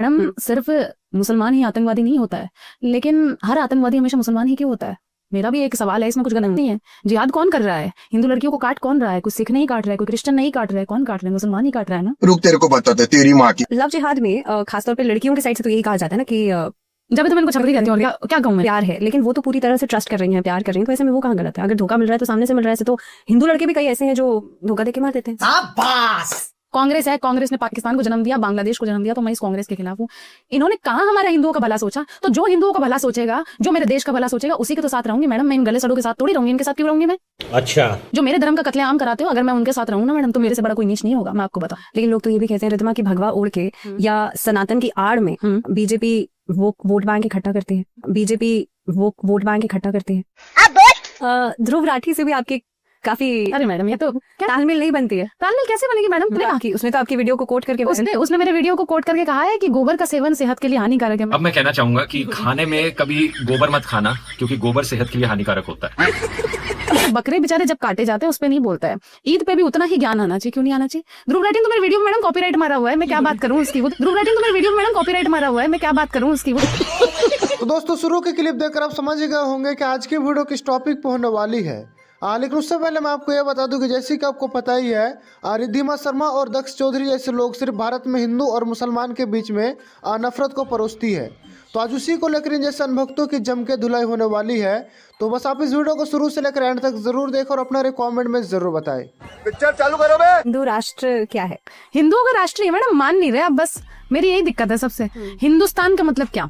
Madam सिर्फ मुसलमान ही आतंकवादी नहीं होता है, लेकिन हर आतंकवादी हमेशा मुसलमान ही क्यों होता है? मेरा भी एक सवाल है, इसमें कुछ गलत नहीं है। जिहाद कौन कर रहा है? हिंदू लड़कियों को काट कौन रहा है? कोई सिख नहीं काट रहा है, कोई क्रिश्चियन नहीं काट रहा है, कौन काट रहा है? मुसलमान ही काट रहा है ना। रुक, तेरे को बताते तेरी माँ की। लव जिहाद में खासतौर पे लड़कियों के साइड से तो यही कहा जाता है ना कि जब तो मैं इनको छपरी कहती हूँ, क्या कहूँ मैं? प्यार है, लेकिन वो तो पूरी तरह से ट्रस्ट कर रही हैं, प्यार कर रही हैं, तो ऐसे में वो कहाँ गलत है? अगर धोखा मिल रहा है तो सामने से मिल रहा है, तो हिंदू लड़के भी कई ऐसे हैं जो धोखा देके मार देते हैं। कांग्रेस है, कांग्रेस ने पाकिस्तान को जन्म दिया, बांग्लादेश को जन्म दिया, तो मैं इस कांग्रेस के खिलाफ हूँ। इन्होंने कहाँ हमारे हिंदुओं का भला सोचा? तो जो हिंदुओं का भला सोचेगा, जो मेरे देश का भला सोचेगा, उसी के तो साथ रहूंगी मैडम। मैं इन गले सड़ों के साथ थोड़ी रहूंगी, इनके साथ क्यों रहूंगी मैं? अच्छा, जो मेरे धर्म का कत्लेआम कराते हो, अगर मैं उनके साथ रहूं ना मैडम, तो मेरे से बड़ा कोई नीच नहीं होगा, मैं आपको बताऊं। लेकिन लोग तो ये भी कहते हैं रिद्धिमा की भगवा ओढ़ के या सनातन की आड़ में बीजेपी वो वोट बैंक इकट्ठा करती है, बीजेपी वो वोट बैंक इकट्ठा करती है। ध्रुव राठी से भी आपकी काफी अरे मैडम, ये तो तालमेल नहीं बनती है। तालमेल कैसे बनेगी मैडम? उसने तो आपकी वीडियो को कोट करके उसने मेरे वीडियो को कोट करके कहा है कि गोबर का सेवन सेहत के लिए हानिकारक है। अब मैं कहना चाहूंगा कि खाने में कभी गोबर मत खाना, क्योंकि गोबर सेहत के लिए हानिकारक होता है। बकरे बेचारे जब काटे जाते हैं उस पे नहीं बोलता है। ईद पे भी उतना ही ज्ञान आना चाहिए, क्यों नहीं आना चाहिए? ध्रुव राठी तो मेरे वीडियो में मैडम कॉपीराइट मारा हुआ है, मैं क्या बात करूं उसकी? ध्रुव राठी तो मेरे वीडियो में मैडम कॉपीराइट मारा हुआ है, मैं क्या बात करूं उसकी? तो दोस्तों, शुरू की क्लिप देखकर आप समझ गए होंगे कि आज की वीडियो किस टॉपिक पे होने वाली है। लेकिन उससे पहले मैं आपको यह बता दूं कि जैसे कि आपको पता ही है, रिद्धिमा शर्मा और दक्ष चौधरी जैसे लोग सिर्फ भारत में हिंदू और मुसलमान के बीच में नफरत को परोसती है। तो आज उसी को लेकर इन जैसे अनभक्तों की जम के धुलाई होने वाली है। तो बस आप इस वीडियो को शुरू से लेकर एंड तक जरूर देखें और अपना कमेंट में जरूर बताएं। पिक्चर चालू करो बे। हिंदू राष्ट्र क्या है? हिंदुओं का राष्ट्र है मैडम, मान नहीं रहे अब। बस मेरी यही दिक्कत है सबसे। हिंदुस्तान का मतलब क्या?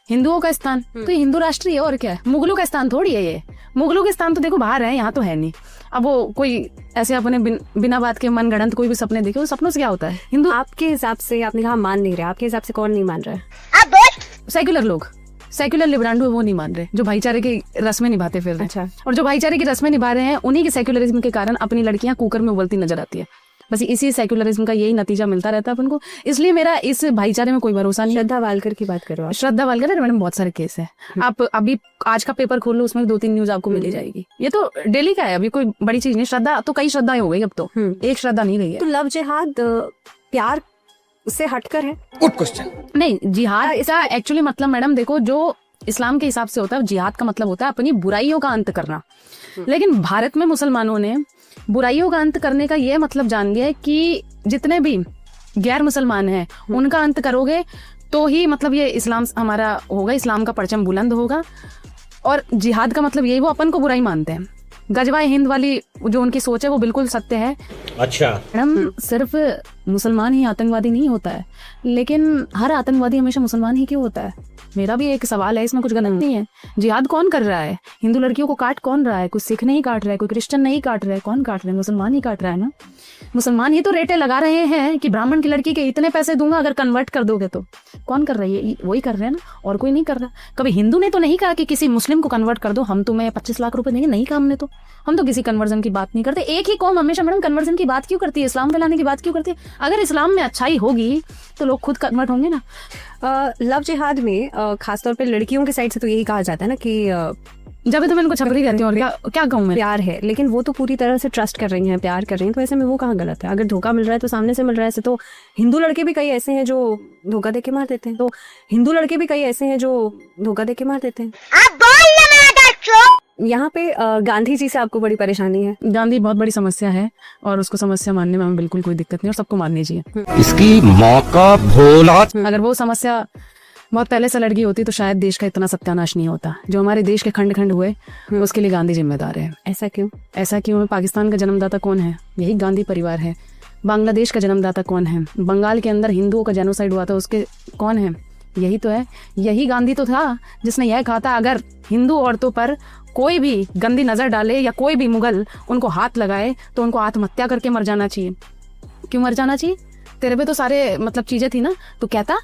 हिंदुओं का स्थान, तो ये हिंदू राष्ट्र ही है और क्या है? मुगलों का स्थान थोड़ी है ये। मुगलों के स्थान तो देखो बाहर है, यहाँ तो है नहीं। अब वो कोई ऐसे अपने बिना बात के मनगढ़ंत कोई भी सपने देखे, उस सपनों से क्या होता है? हिंदू आपके हिसाब से, आपने कहा मान नहीं रहे, आपके हिसाब से कौन नहीं मान रहा है? सेक्युलर लोग, सेक्युलर लिबरांडो है, वो नहीं मान रहे, जो भाईचारे की रस्में निभाते फिर रहे। अच्छा। और जो भाईचारे की रस्में निभा रहे हैं, उन्हीं के सेक्युलरिज्म के कारण अपनी लड़कियां कुकर में उबलती नजर आती है। बस इसी सेक्युलरिज्म का यही नतीजा मिलता रहता है अपन को। इसलिए मेरा इस भाईचारे में कोई भरोसा नहीं। श्रद्धा वालकर की बात करो आप। श्रद्धा वालकर, मैडम बहुत सारे केस है। आप अभी आज का पेपर खोल लो, उसमें 2-3 न्यूज आपको मिल जाएगी। ये तो डेली का है, अभी कोई बड़ी चीज नहीं। श्रद्धा तो कई श्रद्धाएं हो गई अब तो, एक श्रद्धा नहीं रही है। तो लव जिहाद प्यार से हटकर है? Good question. नहीं, जिहाद इसका एक्चुअली मतलब मैडम देखो, जो इस्लाम के हिसाब से होता है, जिहाद का मतलब होता है अपनी बुराइयों का अंत करना। लेकिन भारत में मुसलमानों ने बुराइयों का अंत करने का ये मतलब जान लिया है कि जितने भी गैर मुसलमान हैं उनका अंत करोगे तो ही मतलब ये इस्लाम हमारा होगा, इस्लाम का परचम बुलंद होगा। और जिहाद का मतलब यही, वो अपन को बुराई मानते हैं। गजवाए हिंद वाली जो उनकी सोच है वो बिल्कुल सत्य है। अच्छा, मैडम सिर्फ मुसलमान ही आतंकवादी नहीं होता है, लेकिन हर आतंकवादी हमेशा मुसलमान ही क्यों होता है? मेरा भी एक सवाल है, इसमें कुछ गलत नहीं है। जिहाद कौन कर रहा है? हिंदू लड़कियों को काट कौन रहा है? कोई सिख नहीं काट रहा है, कोई क्रिश्चियन नहीं काट रहा है, कौन काट रहा है? मुसलमान ही काट रहा है ना। मुसलमान ही तो रेटे लगा रहे हैं कि ब्राह्मण की लड़की के इतने पैसे दूंगा अगर कन्वर्ट कर दोगे तो। कौन कर रही है? वही कर रहे हैं ना, और कोई नहीं कर रहा। कभी हिंदू ने तो नहीं कहा कि किसी मुस्लिम को कन्वर्ट कर दो, हम तुम्हें 25 लाख रुपए देंगे, नहीं कहा हमने तो। हम तो किसी कन्वर्जन की बात नहीं करते। एक ही कौम हमेशा मैडम कन्वर्जन की बात क्यों करती है? इस्लाम फैलाने की बात क्यों करती है? अगर इस्लाम में अच्छाई होगी तो लोग खुद कन्वर्ट होंगे ना। लव जिहाद में खासतौर पे लड़कियों के साइड से तो यही कहा जाता है ना कि जब तो मैं इनको छपरी कहती हूँ, क्या कहूँ मैं? प्यार है, लेकिन वो तो पूरी तरह से ट्रस्ट कर रही हैं, प्यार कर रही हैं, तो ऐसे में वो कहाँ गलत है? अगर धोखा मिल रहा है तो सामने से मिल रहा है, तो हिंदू लड़के भी कई ऐसे हैं जो धोखा देके मार देते हैं। तो हिंदू लड़के भी कई ऐसे हैं जो धोखा देके मार देते हैं। यहाँ पे गांधी जी से आपको बड़ी परेशानी है? गांधी बहुत बड़ी समस्या है और उसको समस्या मानने में हमें बिल्कुल कोई दिक्कत नहीं, और सबको माननी चाहिए। इसकी मौका भोला। अगर वो समस्या बहुत पहले से लड़ गई होती तो शायद देश का इतना सत्यानाश नहीं होता। जो हमारे देश के खंड खंड हुए उसके लिए गांधी जिम्मेदार है। ऐसा क्यों? ऐसा क्यों? पाकिस्तान का जन्मदाता कौन है? यही गांधी परिवार है। बांग्लादेश का जन्मदाता कौन है? बंगाल के अंदर हिंदुओं का जेनोसाइड हुआ था, उसके कौन है? यही तो है। यही गांधी तो था जिसने यह कहा था अगर हिंदू औरतों पर कोई भी गंदी नजर डाले या कोई भी मुगल उनको हाथ लगाए तो उनको आत्महत्या करके मर जाना चाहिए। क्यों मर जाना चाहिए? तेरे पे तो सारे मतलब चीजें थी ना, तो कहता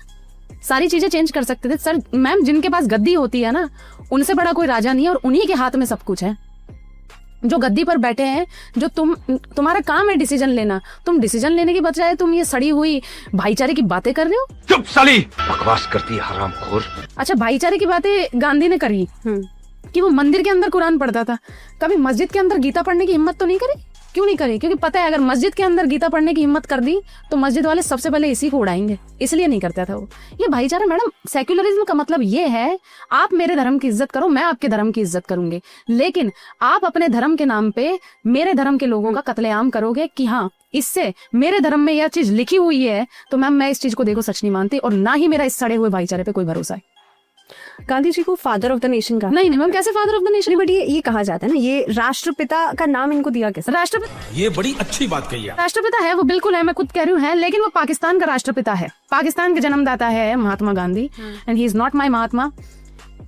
सारी चीजें चेंज कर सकते थे। सर मैम, जिनके पास गद्दी होती है ना, उनसे बड़ा कोई राजा नहीं है और उन्हीं के हाथ में सब कुछ है। जो गद्दी पर बैठे हैं, जो तुम्हारा काम है डिसीजन लेना, तुम डिसीजन लेने के बजाय तुम ये सड़ी हुई भाईचारे की बातें कर रहे हो। चुप साली, बकवास करती है हरामखोर। अच्छा, भाईचारे की बातें गांधी ने करी कि वो मंदिर के अंदर कुरान पढ़ता था, कभी मस्जिद के अंदर गीता पढ़ने की हिम्मत तो नहीं करी? क्यों नहीं करे? क्योंकि पता है अगर मस्जिद के अंदर गीता पढ़ने की हिम्मत कर दी तो मस्जिद वाले सबसे पहले इसी को उड़ाएंगे, इसलिए नहीं करता था वो। ये भाईचारा मैडम, सेक्युलरिज्म का मतलब ये है आप मेरे धर्म की इज्जत करो, मैं आपके धर्म की इज्जत करूंगी, लेकिन आप अपने धर्म के नाम पे मेरे धर्म के लोगों का कत्लेआम करोगे कि हाँ इससे मेरे धर्म में यह चीज लिखी हुई है, तो मैम मैं इस चीज को देखो सच नहीं मानती, और ना ही मेरा इस सड़े हुए भाईचारे पे कोई भरोसा है। गांधी जी को फादर ऑफ द नेशन का नहीं मैम, कैसे father of the nation? But ये कहा जाता है ना, ये राष्ट्रपिता का नाम इनको दिया कैसे? राष्ट्रपिता, ये बड़ी अच्छी बात कही है। राष्ट्रपिता है वो, बिल्कुल है, मैं खुद कह रही हूँ है, लेकिन वो पाकिस्तान का राष्ट्रपिता है, पाकिस्तान के जन्मदाता है Mahatma Gandhi, and he is not my Mahatma.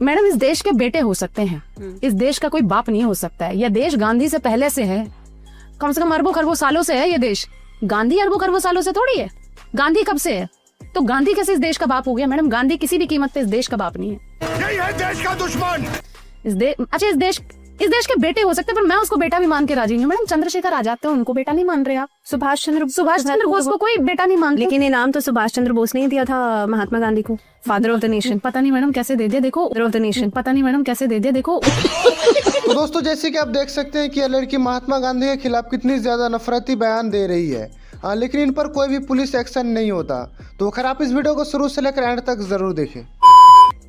Madam इस देश के बेटे हो सकते हैं, इस देश का कोई बाप नहीं हो सकता है। यह देश गांधी से पहले से है, कम से कम अरबों खरबों सालों से है ये देश। गांधी अरबों खरबों सालों से थोड़ी है, गांधी कब से है? तो गांधी कैसे इस देश का बाप हो गया? मैडम गांधी किसी भी कीमत पे इस देश का बाप नहीं है। यही है देश का दुश्मन। अच्छा इस देश के बेटे हो सकते हैं, पर मैं उसको बेटा भी मान के राजी नहीं हूँ। मैडम चंद्रशेखर आजाद थे, उनको बेटा नहीं मान रहे आप। सुभाष चंद्र बोस को कोई बेटा नहीं मानते। लेकिन ये नाम तो सुभाष चंद्र बोस ने ही दिया था महात्मा गांधी को, फादर ऑफ द नेशन। पता नहीं मैडम कैसे दे दिया, देखो फादर ऑफ द नेशन। पता नहीं मैडम कैसे दे दिया, देखो। तो दोस्तों जैसे कि आप देख सकते हैं कि यह लड़की महात्मा गांधी के खिलाफ कितनी ज्यादा नफरती बयान दे रही है, लेकिन इन पर कोई भी पुलिस एक्शन नहीं होता। तो खैर आप इस वीडियो को शुरू से लेकर एंड तक जरूर देखें।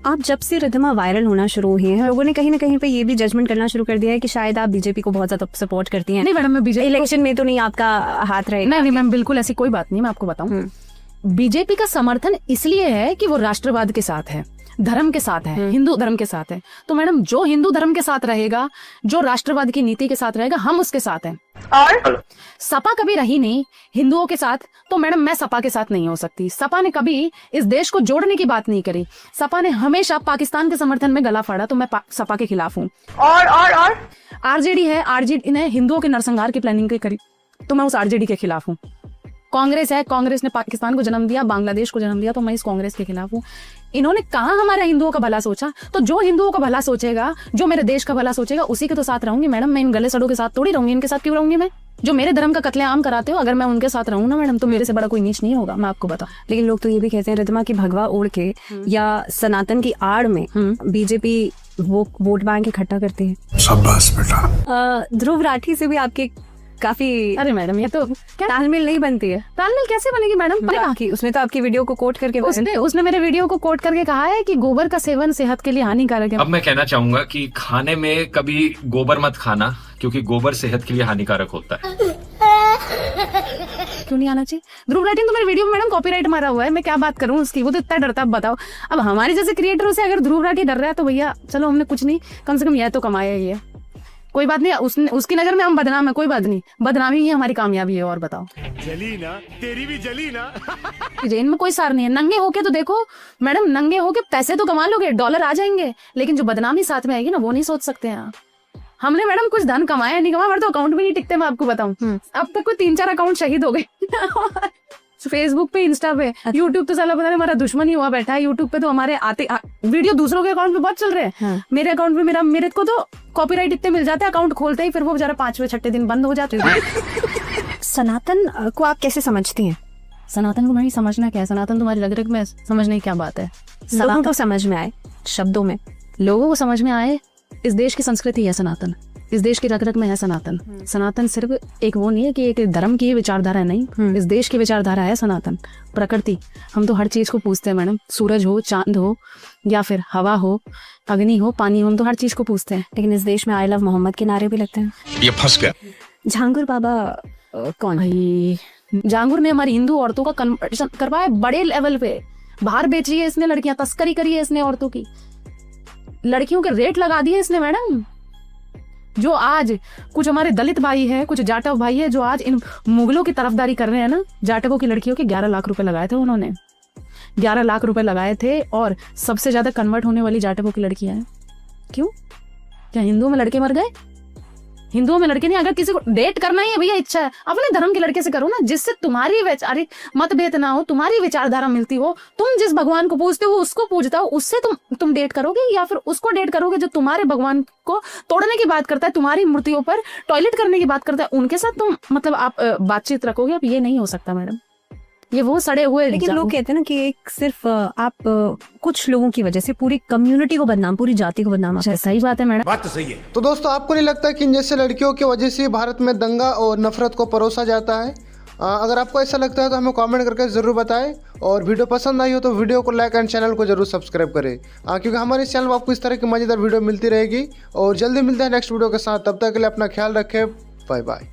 आप जब से रिद्धिमा वायरल होना शुरू हुई है, लोगों ने कहीं ना कहीं पे ये भी जजमेंट करना शुरू कर दिया है कि शायद आप बीजेपी को बहुत ज्यादा सपोर्ट करती हैं। नहीं मैडम, मैं बीजेपी इलेक्शन में तो नहीं आपका हाथ रहेगा। नहीं मैम, बिल्कुल ऐसी कोई बात नहीं। मैं आपको बताऊं, बीजेपी का समर्थन इसलिए है कि वो राष्ट्रवाद के साथ है, धर्म के साथ है, हिंदू धर्म के साथ है। तो मैडम जो हिंदू धर्म के साथ रहेगा, जो राष्ट्रवाद की नीति के साथ रहेगा, हम उसके साथ हैं। और सपा कभी रही नहीं हिंदुओं के साथ, तो मैडम मैं सपा के साथ नहीं हो सकती। सपा ने कभी इस देश को जोड़ने की बात नहीं करी, सपा ने हमेशा पाकिस्तान के समर्थन में गला फाड़ा, तो मैं सपा के खिलाफ हूँ। और आरजेडी है, आरजेडी ने हिंदुओं के नरसंहार की प्लानिंग करी, तो मैं उस आरजेडी के खिलाफ हूँ। कांग्रेस है, कांग्रेस ने पाकिस्तान को जन्म दिया, बांग्लादेश को जन्म दिया, तो मैं इस कांग्रेस के खिलाफ हूँ। इन्होंने कहा हमारा हिंदुओं का भला सोचा, तो जो हिंदुओं का भला सोचेगा, जो मेरे देश का भला सोचेगा, उसी के तो साथ रहूंगी मैडम। मैं इन गले सड़ों के साथ थोड़ी रहूंगी, इनके साथ क्यों रहूंगी मैं? जो मेरे धर्म का कत्लेआम कराते हो, अगर मैं उनके साथ रहूं ना मैडम, तो मेरे से बड़ा कोई नीच नहीं होगा, मैं आपको बताऊं। लेकिन लोग तो ये भी कहते हैं रिद्धिमा की भगवा ओढ़ के या सनातन की आड़ में बीजेपी वो वोट बैंक इकट्ठा करती है। शाबाश बेटा। ध्रुव राठी से भी आपके काफी, अरे मैडम ये तो क्या तालमेल नहीं बनती है। तालमेल कैसे बनेगी मैडम? उसने तो आपकी वीडियो को कोट करके उसने मेरे वीडियो को कोट करके कहा है कि गोबर का सेवन सेहत के लिए हानिकारक है। अब मैं कहना चाहूंगा कि खाने में कभी गोबर मत खाना, क्योंकि गोबर सेहत के लिए हानिकारक होता है। क्यों नहीं आना चाहिए? ध्रुव राठी तो मेरे वीडियो में मैडम कॉपीराइट मारा हुआ है, मैं क्या बात करूं उसकी, वो तो इतना डरता। अब बताओ, अब हमारे जैसे क्रिएटरों से अगर ध्रुव राठी डर रहा है तो भैया चलो हमने कुछ नहीं, कम से कम यह तो कमाया ही है। कोई बात नहीं, उसकी नजर में हम बदनाम है, कोई बात नहीं, बदनामी ही हमारी कामयाबी है। और बताओ, जली ना, तेरी भी जली ना। रेन में कोई सार नहीं है। नंगे होके तो देखो मैडम, नंगे होके पैसे तो कमा लोगे, डॉलर आ जाएंगे, लेकिन जो बदनामी साथ में आएगी ना, वो नहीं सोच सकते हैं आप। हमने मैडम कुछ धन कमाया नहीं कमाया, हमारे तो अकाउंट भी नहीं टिकते, मैं आपको बताऊं। अब तक कोई 3-4 अकाउंट शहीद हो गए। फेसबुक पे, इंस्टा पे, यूट्यूब तो साला पता नहीं हमारा दुश्मन ही हुआ बैठा है। यूट्यूब पे तो हमारे वीडियो दूसरों के अकाउंट पे बहुत चल रहे हैं। मेरे अकाउंट पे मेरे को तो कॉपीराइट इतने मिल जाते हैं, अकाउंट खोलते ही फिर वो बेचारा 5वें-6ठे दिन बंद हो जाते हैं। सनातन को आप कैसे समझती हैं? सनातन को नहीं समझना क्या है? सनातन तुम्हारी रग रग में समझने की क्या बात है? लोगों को समझ में आए, शब्दों में लोगों को समझ में आए। इस देश की संस्कृति है सनातन, इस देश की रग रग में है सनातन। सनातन सिर्फ एक वो नहीं है कि एक धर्म की विचारधारा नहीं, इस देश की विचारधारा है सनातन। प्रकृति, हम तो हर चीज को पूछते हैं मैडम, सूरज हो, चांद हो, या फिर हवा हो, अग्नि हो, पानी हो, हम तो हर चीज को पूछते हैं। लेकिन इस देश में आई लव मोहम्मद के नारे भी लगते हैं। ये फंस गया। झांगुर बाबा कौन? भाई जांगुर ने हमारी हिंदू औरतों का कन्वर्शन करवाया बड़े लेवल पे, बाहर बेची है इसने लड़कियां, तस्करी करी है इसने औरतों की, लड़कियों के रेट लगा दिए इसने मैडम। जो आज कुछ हमारे दलित भाई है, कुछ जाटव भाई है, जो आज इन मुगलों की तरफदारी कर रहे हैं ना, जाटवों की लड़कियों के 11 लाख रुपए लगाए थे उन्होंने, 11 लाख रुपए लगाए थे। और सबसे ज्यादा कन्वर्ट होने वाली जाटवों की लड़कियां हैं। क्यों? क्या हिंदुओं में लड़के मर गए? हिंदुओं में लड़के नहीं। अगर किसी को डेट करना ही है भैया, इच्छा है, अपने धर्म के लड़के से करो ना, जिससे तुम्हारी वैचारिक मतभेद ना हो, तुम्हारी विचारधारा मिलती हो, तुम जिस भगवान को पूजते हो उसको पूजता हो, उससे तुम डेट करोगे, या फिर उसको डेट करोगे जो तुम्हारे भगवान को तोड़ने की बात करता है, तुम्हारी मूर्तियों पर टॉयलेट करने की बात करता है, उनके साथ तुम मतलब आप बातचीत रखोगे? अब ये नहीं हो सकता मैडम, ये वो सड़े हुए लेकिन लोग कहते हैं ना कि एक सिर्फ आप कुछ लोगों की वजह से पूरी कम्युनिटी को बदनाम, पूरी जाति को बदनाम। अच्छा, सही बात है मैडम। बात तो सही है। तो दोस्तों आपको नहीं लगता कि इन जैसे लड़कियों की वजह से भारत में दंगा और नफरत को परोसा जाता है? अगर आपको ऐसा लगता है तो हमें कमेंट करके ज़रूर बताएं, और वीडियो पसंद आई हो तो वीडियो को लाइक एंड चैनल को जरूर सब्सक्राइब करें, क्योंकि हमारे इस चैनल पर आपको इस तरह की मजेदार वीडियो मिलती रहेगी। और जल्दी मिलते हैं नेक्स्ट वीडियो के साथ, तब तक के लिए अपना ख्याल रखें, बाय बाय।